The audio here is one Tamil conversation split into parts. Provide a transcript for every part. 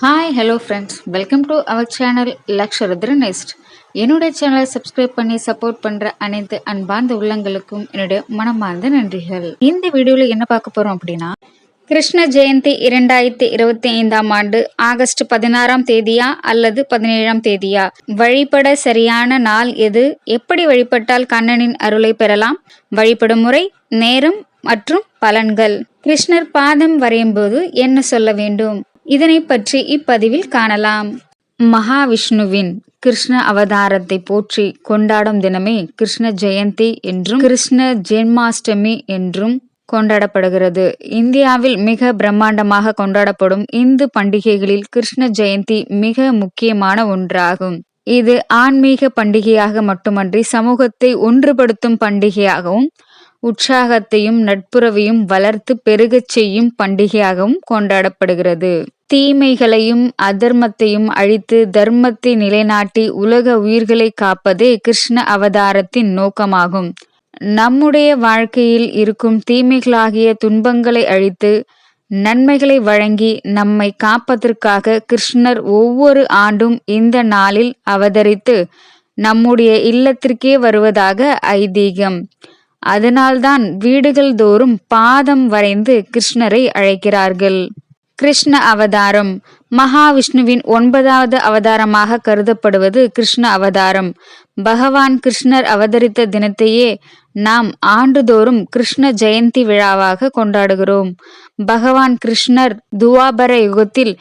Hi hello friends, welcome to our channel Laksharudra nest. என்னுடைய சேனலை சப்ஸ்கிரைப் பண்ணி சப்போர்ட் பண்ணுற அனைத்து அன்பார்ந்த உள்ளங்களுக்கும் என்னுடைய மனமார்ந்த நன்றிகள். இந்த வீடியோவில் என்ன பார்க்க போகிறோம் அப்படின்னா, கிருஷ்ண ஜெயந்தி 2025ஆம் ஆண்டு ஆகஸ்ட் 16ஆம் தேதியா அல்லது 17ஆம் தேதியா? வழிபட சரியான நாள் எது? எப்படி வழிபட்டால் கண்ணனின் அருளை பெறலாம்? வழிபடும் முறை, நேரம் மற்றும் பலன்கள். கிருஷ்ணர் பாதம் வரையும் போது என்ன சொல்ல வேண்டும்? இதனை பற்றி இப்பதிவில் காணலாம். மகாவிஷ்ணுவின் கிருஷ்ண அவதாரத்தை போற்றி கொண்டாடும் தினமே கிருஷ்ண ஜெயந்தி என்றும் கிருஷ்ண ஜென்மாஷ்டமி என்றும் கொண்டாடப்படுகிறது. இந்தியாவில் மிக பிரம்மாண்டமாக கொண்டாடப்படும் இந்து பண்டிகைகளில் கிருஷ்ண ஜெயந்தி மிக முக்கியமான ஒன்றாகும். இது ஆன்மீக பண்டிகையாக மட்டுமன்றி சமூகத்தை ஒன்றுபடுத்தும் பண்டிகையாகவும் உற்சாகத்தையும் நட்புறவையும் வளர்த்து பெருகச் செய்யும் பண்டிகையாகவும் கொண்டாடப்படுகிறது. தீமைகளையும் அதர்மத்தையும் அழித்து தர்மத்தை நிலைநாட்டி உலக உயிர்களை காப்பதே கிருஷ்ண அவதாரத்தின் நோக்கமாகும். நம்முடைய வாழ்க்கையில் இருக்கும் தீமைகளாகிய துன்பங்களை அழித்து நன்மைகளை வழங்கி நம்மை காப்பதற்காக கிருஷ்ணர் ஒவ்வொரு ஆண்டும் இந்த நாளில் அவதரித்து நம்முடைய இல்லத்திற்கே வருவதாக ஐதீகம். அதனால்தான் வீடுகள் தோறும் பாதம் வரைந்து கிருஷ்ணரை அழைக்கிறார்கள். கிருஷ்ண அவதாரம் மகாவிஷ்ணுவின் 9வது அவதாரமாக கருதப்படுவது கிருஷ்ண அவதாரம். பகவான் கிருஷ்ணர் அவதரித்த தினத்தையே நாம் ஆண்டுதோறும் கிருஷ்ண ஜெயந்தி விழாவாக கொண்டாடுகிறோம். பகவான் கிருஷ்ணர் துவாபர யுகத்தில்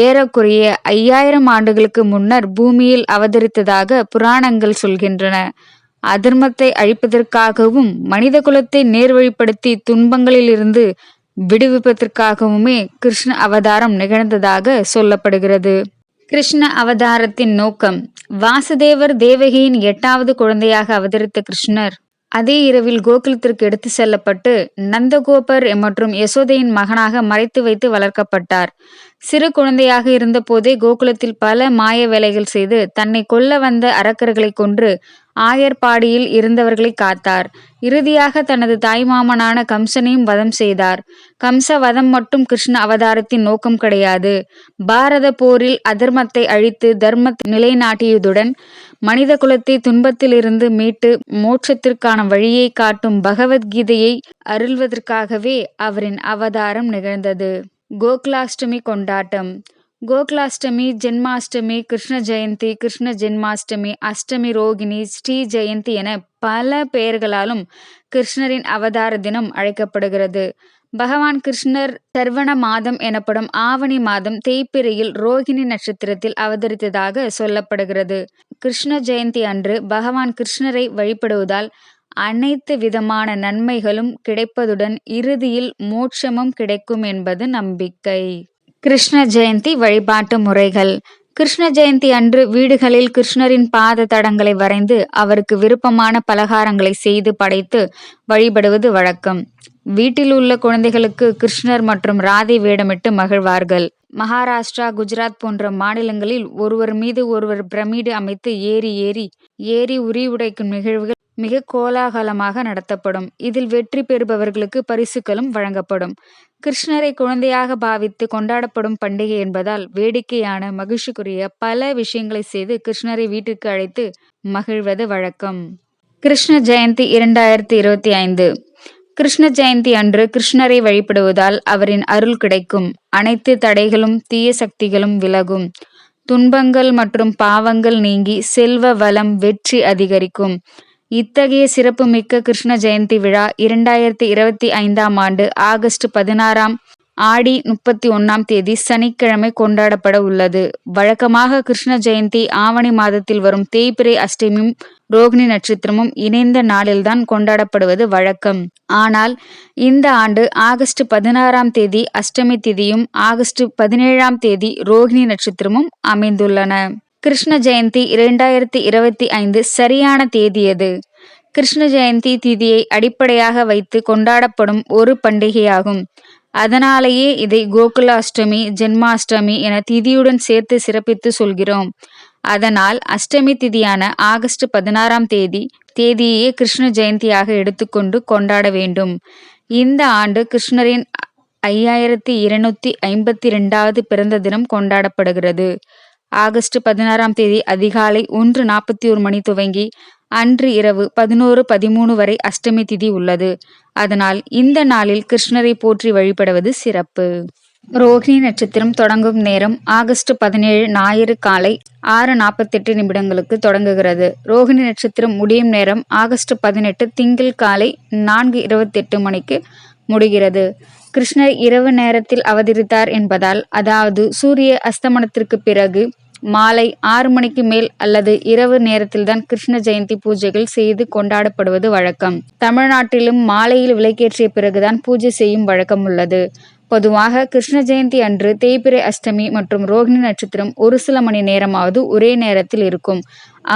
ஏறக்குறைய 5000 ஆண்டுகளுக்கு முன்னர் பூமியில் அவதரித்ததாக புராணங்கள் சொல்கின்றன. அதர்மத்தை அழிப்பதற்காகவும் மனித குலத்தை நேர்வழிப்படுத்தி துன்பங்களிலிருந்து விடுவிப்பதற்காகவுமே கிருஷ்ண அவதாரம் நிகழ்ந்ததாக சொல்லப்படுகிறது. கிருஷ்ண அவதாரத்தின் நோக்கம்: வாசுதேவர் தேவகியின் 8வது குழந்தையாக அவதரித்த கிருஷ்ணர் அதே இரவில் கோகுலத்திற்கு எடுத்து செல்லப்பட்டு நந்தகோபர் மற்றும் யசோதையின் மகனாக மறைத்து வைத்து வளர்க்கப்பட்டார். சிறு குழந்தையாக இருந்த போதே கோகுலத்தில் பல மாய வேலைகள் செய்து தன்னை கொல்ல வந்த அரக்கர்களை கொன்று ஆயர்பாடியில் இருந்தவர்களை காத்தார். இறுதியாக தனது தாய்மாமனான கம்சனையும் வதம் செய்தார். கம்ச வதம் மட்டும் கிருஷ்ண அவதாரத்தின் நோக்கம் கிடையாது. பாரத போரில் அதர்மத்தை அழித்து தர்மத்தை நிலைநாட்டியதுடன் மனித குலத்தை துன்பத்திலிருந்து மீட்டு மோட்சத்திற்கான வழியை காட்டும் பகவத்கீதையை அருள்வதற்காகவே அவரின் அவதாரம் நிகழ்ந்தது. கோகுலாஷ்டமி கொண்டாட்டம்: கோகுலாஷ்டமி, ஜென்மாஷ்டமி, கிருஷ்ண ஜெயந்தி, கிருஷ்ண ஜென்மாஷ்டமி, அஷ்டமி ரோகிணி, ஸ்ரீ ஜெயந்தி என பல பெயர்களாலும் கிருஷ்ணரின் அவதார தினம் அழைக்கப்படுகிறது. பகவான் கிருஷ்ணர் சர்வண மாதம் எனப்படும் ஆவணி மாதம் தேய்பிறையில் ரோகிணி நட்சத்திரத்தில் அவதரித்ததாக சொல்லப்படுகிறது. கிருஷ்ண ஜெயந்தி அன்று பகவான் கிருஷ்ணரை வழிபடுவதால் அனைத்து விதமான நன்மைகளும் கிடைப்பதுடன் இறுதியில் மோட்சமும் கிடைக்கும் என்பது நம்பிக்கை. கிருஷ்ண ஜெயந்தி வழிபாட்டு முறைகள்: கிருஷ்ண ஜெயந்தி அன்று வீடுகளில் கிருஷ்ணரின் பாத தடங்களை வரைந்து அவருக்கு விருப்பமான பலகாரங்களை செய்து படைத்து வழிபடுவது வழக்கம். வீட்டில் உள்ள குழந்தைகளுக்கு கிருஷ்ணர் மற்றும் ராதை வேடமிட்டு மகிழ்வார்கள். மகாராஷ்டிரா, குஜராத் போன்ற மாநிலங்களில் ஒருவர் மீது ஒருவர் பிரமிடு அமைத்து ஏறி உரி உடைக்கும் நிகழ்வுகள் மிக கோலாகலமாக நடத்தப்படும். இதில் வெற்றி பெறுபவர்களுக்கு பரிசுகளும் வழங்கப்படும். கிருஷ்ணரை குழந்தையாக பாவித்து கொண்டாடப்படும் பண்டிகை என்பதால் வேடிக்கையான மகிழ்ச்சிக்குரிய பல விஷயங்களை செய்து கிருஷ்ணரை வீட்டிற்கு அழைத்து மகிழ்வது வழக்கம். கிருஷ்ண ஜெயந்தி 2025: கிருஷ்ண ஜெயந்தி அன்று கிருஷ்ணரை வழிபடுவதால் அவரின் அருள் கிடைக்கும். அனைத்து தடைகளும் தீய சக்திகளும் விலகும். துன்பங்கள் மற்றும் பாவங்கள் நீங்கி செல்வ வளம் வெற்றி அதிகரிக்கும். இத்தகைய சிறப்புமிக்க கிருஷ்ண ஜெயந்தி விழா 2025ஆம் ஆண்டு ஆகஸ்ட் 16ஆம் ஆடி 31ஆம் தேதி சனிக்கிழமை கொண்டாடப்பட உள்ளது. வழக்கமாக கிருஷ்ண ஜெயந்தி ஆவணி மாதத்தில் வரும் தேய்பிறை அஷ்டமியும் ரோகிணி நட்சத்திரமும் இணைந்த நாளில்தான் கொண்டாடப்படுவது வழக்கம். ஆனால் இந்த ஆண்டு ஆகஸ்ட் 16ஆம் தேதி அஷ்டமி திதியும் ஆகஸ்ட் 17ஆம் தேதி ரோகிணி நட்சத்திரமும் அமைந்துள்ளன. கிருஷ்ண ஜெயந்தி 2025 சரியான தேதி எது? கிருஷ்ண ஜெயந்தி திதியை அடிப்படையாக வைத்து கொண்டாடப்படும் ஒரு பண்டிகையாகும். அதனாலேயே இதை கோகுலாஷ்டமி, ஜென்மாஷ்டமி என திதியுடன் சேர்த்து சிறப்பித்து சொல்கிறோம். அதனால் அஷ்டமி திதியான ஆகஸ்ட் 16ஆம் தேதியே கிருஷ்ண ஜெயந்தியாக எடுத்துக்கொண்டு கொண்டாட வேண்டும். இந்த ஆண்டு கிருஷ்ணரின் 5252வது பிறந்த தினம் கொண்டாடப்படுகிறது. ஆகஸ்ட் 16ஆம் தேதி அதிகாலை 1:41 மணி துவங்கி அன்று இரவு 11:13 வரை அஷ்டமி திதி உள்ளது. அதனால் இந்த நாளில் கிருஷ்ணரை போற்றி வழிபடுவது சிறப்பு. ரோகிணி நட்சத்திரம் தொடங்கும் நேரம் ஆகஸ்ட் 17 ஞாயிறு காலை 6:48 தொடங்குகிறது. ரோகிணி நட்சத்திரம் முடியும் நேரம் ஆகஸ்ட் 18 திங்கள் காலை 4:28 மணிக்கு முடிகிறது. கிருஷ்ணர் இரவு நேரத்தில் அவதரித்தார் என்பதால், அதாவது சூரிய அஸ்தமனத்திற்கு பிறகு மாலை 6 மணிக்கு மேல் அல்லது இரவு நேரத்தில்தான் கிருஷ்ண ஜெயந்தி பூஜைகள் செய்து கொண்டாடப்படுவது வழக்கம். தமிழ்நாட்டிலும் மாலையில் விளக்கேற்றிய பிறகுதான் பூஜை செய்யும் வழக்கம் உள்ளது. பொதுவாக கிருஷ்ண ஜெயந்தி அன்று தேய்பிறை அஷ்டமி மற்றும் ரோகிணி நட்சத்திரம் ஒரு சில மணி நேரமாவது ஒரே நேரத்தில் இருக்கும்.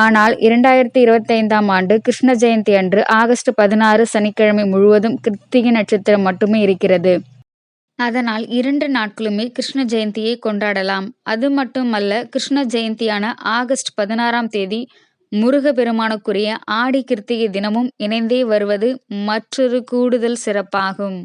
ஆனால் 2025ஆம் ஆண்டு கிருஷ்ண ஜெயந்தி அன்று ஆகஸ்ட் 16 சனிக்கிழமை முழுவதும் கிருத்திகை நட்சத்திரம் மட்டுமே இருக்கிறது. அதனால் 2 நாட்களுமே கிருஷ்ண ஜெயந்தியை கொண்டாடலாம். அது மட்டுமல்ல, கிருஷ்ண ஜெயந்தியான ஆகஸ்ட் 16ஆம் தேதி முருக பெருமானுக்குரிய ஆடி கிருத்திகை தினமும் இணைந்தே வருவது மற்றொரு கூடுதல் சிறப்பாகும்.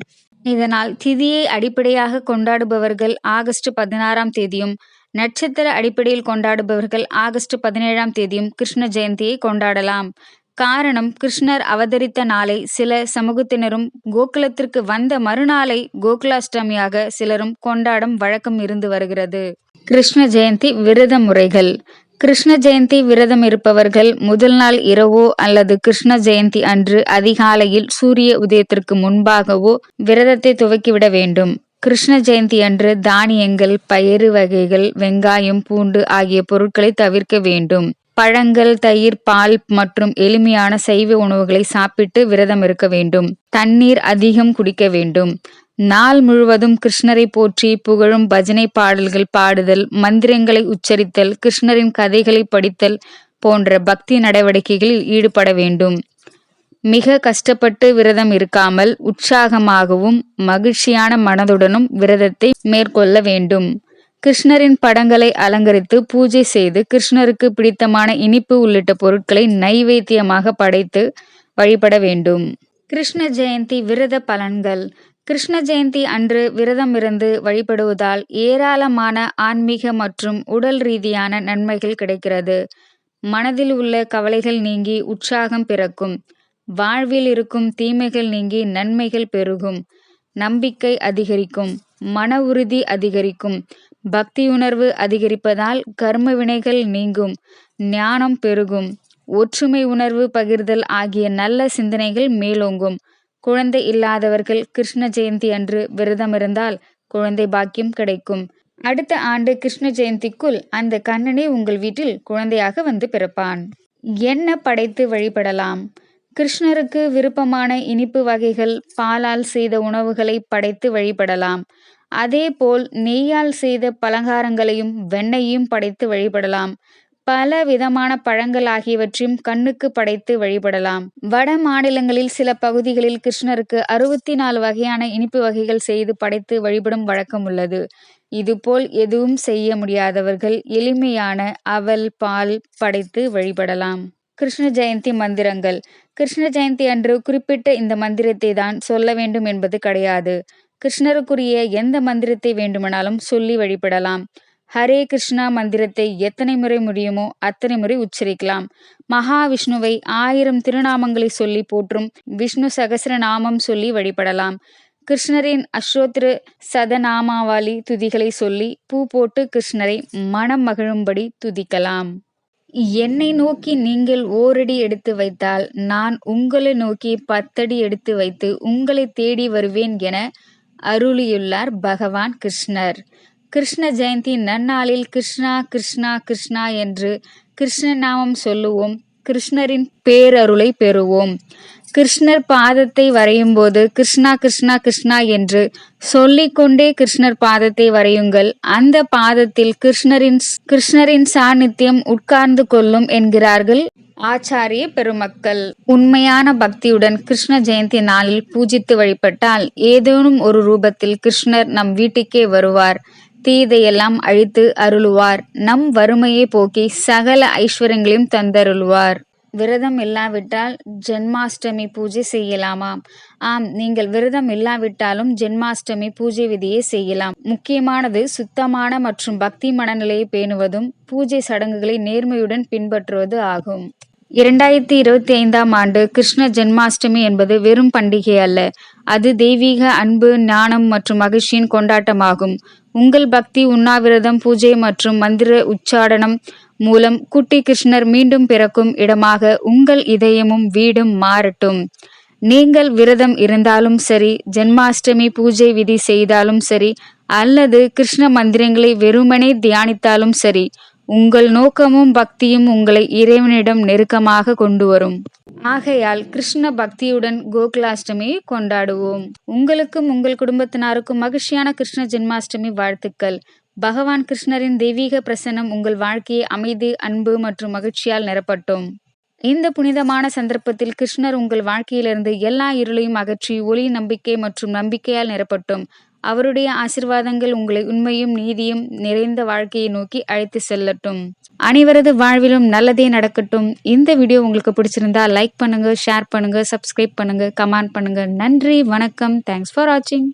இதனால் திதியை அடிப்படையாக கொண்டாடுபவர்கள் ஆகஸ்ட் 16ஆம் தேதியும், நட்சத்திர அடிப்படையில் கொண்டாடுபவர்கள் ஆகஸ்ட் 17ஆம் தேதியும் கிருஷ்ண ஜெயந்தியை கொண்டாடலாம். காரணம், கிருஷ்ணர் அவதரித்த நாளை சில சமூகத்தினரும், கோகுலத்திற்கு வந்த மறுநாளை கோகுலாஷ்டமியாக சிலரும் கொண்டாடும் வழக்கம் இருந்து வருகிறது. கிருஷ்ண ஜெயந்தி விரத முறைகள். கிருஷ்ண ஜெயந்தி விரதம் இருப்பவர்கள் முதல் நாள் இரவோ அல்லது கிருஷ்ண ஜெயந்தி அன்று அதிகாலையில் சூரிய உதயத்திற்கு முன்பாகவோ விரதத்தை துவக்கிவிட வேண்டும். கிருஷ்ண ஜெயந்தி அன்று தானியங்கள், பயறு வகைகள், வெங்காயம், பூண்டு ஆகிய பொருட்களை தவிர்க்க வேண்டும். பழங்கள், தயிர், பால் மற்றும் எளிமையான சைவ உணவுகளை சாப்பிட்டு விரதம் இருக்க வேண்டும். தண்ணீர் அதிகம் குடிக்க வேண்டும். நாள் முழுவதும் கிருஷ்ணரை போற்றி புகழும் பஜனை பாடல்கள் பாடுதல், மந்திரங்களை உச்சரித்தல், கிருஷ்ணரின் கதைகளை படித்தல் போன்ற பக்தி நடவடிக்கைகளில் ஈடுபட வேண்டும். மிக கஷ்டப்பட்டு விரதம் இருக்காமல் உற்சாகமாகவும் மகிழ்ச்சியான மனதுடனும் விரதத்தை மேற்கொள்ள வேண்டும். கிருஷ்ணரின் படங்களை அலங்கரித்து பூஜை செய்து கிருஷ்ணருக்கு பிடித்தமான இனிப்பு உள்ளிட்ட பொருட்களை நைவேத்தியமாக படைத்து வழிபட வேண்டும். கிருஷ்ண ஜெயந்தி விரத பலன்கள். கிருஷ்ண ஜெயந்தி அன்று விரதம் இருந்து வழிபடுவதால் ஏராளமான ஆன்மீக மற்றும் உடல் ரீதியான நன்மைகள் கிடைக்கிறது. மனதில் உள்ள கவலைகள் நீங்கி உற்சாகம் பிறக்கும். வாழ்வில் இருக்கும் தீமைகள் நீங்கி நன்மைகள் பெருகும். நம்பிக்கை அதிகரிக்கும். மன உறுதி அதிகரிக்கும். பக்தியுணர்வு அதிகரிப்பதால் கர்ம வினைகள் நீங்கும். ஞானம் பெருகும். ஒற்றுமை உணர்வு பகிர்தல் ஆகிய நல்ல சிந்தனைகள் மேலோங்கும். குழந்தை இல்லாதவர்கள் கிருஷ்ண ஜெயந்தி அன்று விரதம் இருந்தால் குழந்தை பாக்கியம் கிடைக்கும். அடுத்த ஆண்டு கிருஷ்ண ஜெயந்திக்குள் அந்த கண்ணனே உங்கள் வீட்டில் குழந்தையாக வந்து பிறப்பான். என்ன படைத்து வழிபடலாம்? கிருஷ்ணருக்கு விருப்பமான இனிப்பு வகைகள், பாலால் செய்த உணவுகளை படைத்து வழிபடலாம். அதேபோல் நெய்யால் செய்த பலகாரங்களையும் வெண்ணெயையும் படைத்து வழிபடலாம். பல விதமான பழங்கள் ஆகியவற்றையும் கண்ணுக்கு படைத்து வழிபடலாம். வட மாநிலங்களில் சில பகுதிகளில் கிருஷ்ணருக்கு 64 வகையான இனிப்பு வகைகள் செய்து படைத்து வழிபடும் வழக்கம் உள்ளது. இதுபோல் எதுவும் செய்ய முடியாதவர்கள் எளிமையான அவல், பால் படைத்து வழிபடலாம். கிருஷ்ண ஜெயந்தி மந்திரங்கள். கிருஷ்ண ஜெயந்தி அன்று குறிப்பிட்ட இந்த மந்திரத்தை தான் சொல்ல வேண்டும் என்பது கிடையாது. கிருஷ்ணருக்குரிய எந்த மந்திரத்தை வேண்டுமானாலும் சொல்லி வழிபடலாம். ஹரே கிருஷ்ணா மந்திரத்தை எத்தனை முறை முடியுமோ அத்தனை முறை உச்சரிக்கலாம். மகாவிஷ்ணுவை 1000 திருநாமங்களை சொல்லி போற்றும் விஷ்ணு சகஸ்ரநாமம் சொல்லி வழிபடலாம். கிருஷ்ணரின் அஷ்டோத்திர சதநாமாவளி துதிகளை சொல்லி பூ போட்டு கிருஷ்ணரை மனம் மகிழும்படி துதிக்கலாம். என்னை நோக்கி நீங்கள் ஓரடி எடுத்து வைத்தால் நான் உங்களை நோக்கி 10 அடி எடுத்து வைத்து உங்களை தேடி வருவேன் என அருளியுள்ளார் பகவான் கிருஷ்ணர். கிருஷ்ண ஜெயந்தி நன்னாளில் கிருஷ்ணா கிருஷ்ணா கிருஷ்ணா என்று கிருஷ்ண நாமம் சொல்லுவோம். கிருஷ்ணரின் பேரருளை பெறுவோம். கிருஷ்ணர் பாதத்தை வரையும் போது கிருஷ்ணா கிருஷ்ணா கிருஷ்ணா என்று சொல்லிக்கொண்டே கிருஷ்ணர் பாதத்தை வரையுங்கள். அந்த பாதத்தில் கிருஷ்ணரின் சாநித்தியம் உட்கார்ந்து கொள்ளும் என்கிறார்கள் ஆச்சாரிய பெருமக்கள். உண்மையான பக்தியுடன் கிருஷ்ண ஜெயந்தி நாளில் பூஜித்து வழிபட்டால் ஏதேனும் ஒரு ரூபத்தில் கிருஷ்ணர் நம் வீட்டுக்கே வருவார். தீதையெல்லாம் அழித்து அருளுவார். நம் வறுமையை போக்கி சகல ஐஸ்வர்யங்களையும் தந்தருளுவார். விரதம் இல்லாவிட்டால் ஜென்மாஷ்டமி பூஜை செய்யலாமாம். ஆம், நீங்கள் விரதம் இல்லாவிட்டாலும் ஜென்மாஷ்டமி பூஜை விதியை செய்யலாம். முக்கியமானது சுத்தமான மற்றும் பக்தி மனநிலையை பேணுவதும் பூஜை சடங்குகளை நேர்மையுடன் பின்பற்றுவது ஆகும். 2025ஆம் ஆண்டு கிருஷ்ண ஜென்மாஷ்டமி என்பது வெறும் பண்டிகை அல்ல, அது தெய்வீக அன்பு, ஞானம் மற்றும் மகிழ்ச்சியின் கொண்டாட்டமாகும். உங்கள் பக்தி, உண்ணாவிரதம், பூஜை மற்றும் மந்திர உச்சாடனம் மூலம் குட்டி கிருஷ்ணர் மீண்டும் பிறக்கும் இடமாக உங்கள் இதயமும் வீடும் மாறட்டும். நீங்கள் விரதம் இருந்தாலும் சரி, ஜென்மாஷ்டமி பூஜை விதி செய்தாலும் சரி, அல்லது கிருஷ்ண மந்திரங்களை வெறுமனே தியானித்தாலும் சரி, உங்கள் நோக்கமும் பக்தியும் உங்களை இறைவனிடம் நெருக்கமாக கொண்டு வரும். ஆகையால் கிருஷ்ண பக்தியுடன் கோகுலாஷ்டமியை கொண்டாடுவோம். உங்களுக்கும் உங்கள் குடும்பத்தினருக்கும் மகிழ்ச்சியான கிருஷ்ண ஜென்மாஷ்டமி வாழ்த்துக்கள். பகவான் கிருஷ்ணரின் தெய்வீக பிரசன்னம் உங்கள் வாழ்க்கையை அமைதி, அன்பு மற்றும் மகிழ்ச்சியால் நிரப்பட்டும். இந்த புனிதமான சந்தர்ப்பத்தில் கிருஷ்ணர் உங்கள் வாழ்க்கையிலிருந்து எல்லா இருளையும் அகற்றி ஒளி, நம்பிக்கை மற்றும் நம்பிக்கையால் நிரப்பட்டும். அவருடைய ஆசீர்வாதங்கள் உங்களை உண்மையும் நீதியும் நிறைந்த வாழ்க்கையை நோக்கி அழைத்து செல்லட்டும். அனைவரது வாழ்விலும் நல்லதே நடக்கட்டும். இந்த வீடியோ உங்களுக்கு பிடிச்சிருந்தா லைக் பண்ணுங்க, ஷேர் பண்ணுங்க, சப்ஸ்கிரைப் பண்ணுங்க, கமெண்ட் பண்ணுங்க. நன்றி, வணக்கம். தேங்க்ஸ் ஃபார் வாட்சிங்.